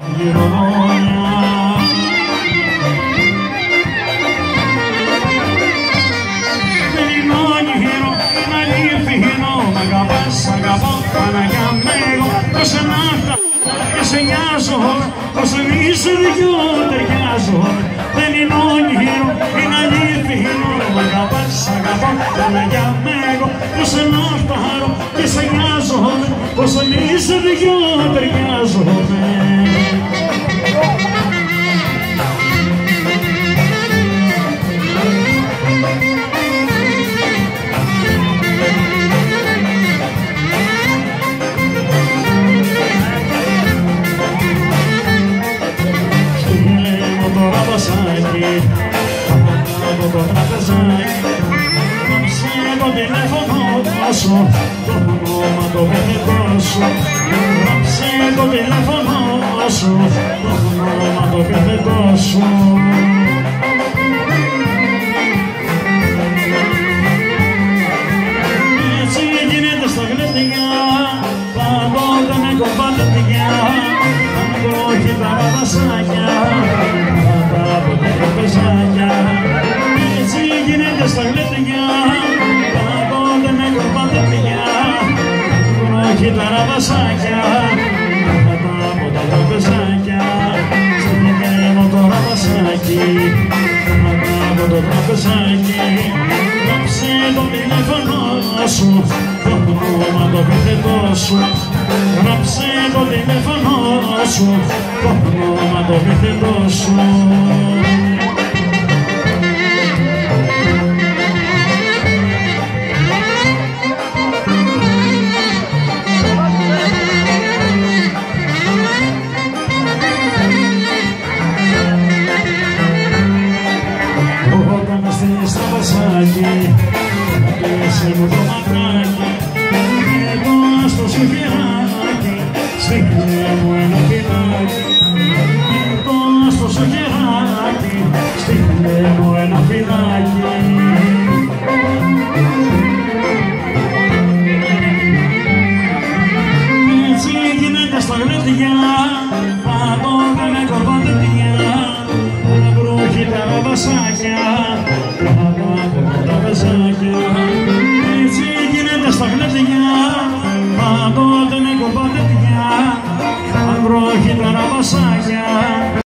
Δεν είναι όνειρο, είναι αληθινό. Μ' αγαπάς, αγαπώ, Παναγιά μου εγώ. Πως ενάχτα και σε νοιάζω, πως εμείς οι δυο ταιριάζω. Δεν είναι όνειρο, είναι αληθινό. Μ' αγαπάς, αγαπώ, Παναγιά μου εγώ. Πως ενάχτα και σε νοιάζω, πως εμείς οι δυο ταιριάζουμε. Από το τραπεζάκι κόψε το τηλέφωνο σου, το όνομα το παιδικό σου. Κόψε το τηλέφωνο σου, το όνομα το παιδικό σου. Έτσι γίνεται στα γλεντιά, πάντοτε με κομπάτια, αν όχι τα βαδασάκια, από τα τραπεζάκια. Έτσι γίνεται στα γλεντιά, πάντοτε με κομπάτια, αν όχι τα ραβασάκια, από τα τραπεζάκια. Στείλε το ραβασάκι, από το τραπεζάκι. Κόψε το τηλέφωνο σου, το όνομα το παιδικό σου. Γράψε το τηλέφωνο σου, το όνομα το παιδικό σου. Όταν στείλεις το βασάκι, πέσε μου το ματράκι, εγώ στο σουκεράκι, στείλε μου ένα φυλάκι. Εγώ στο σουκεράκι, στείλε μου ένα φυλάκι. Έτσι γίνεται στα γλεντιά, πάντοτε με κορβατετιά, ένα βρούχι τα ραβασάκια, από τα τραπεζάκια. Έτσι γίνεται στα γλεντιά, πάντοτε με κορβατετιά, αν βρούχι τα ραβασάκια.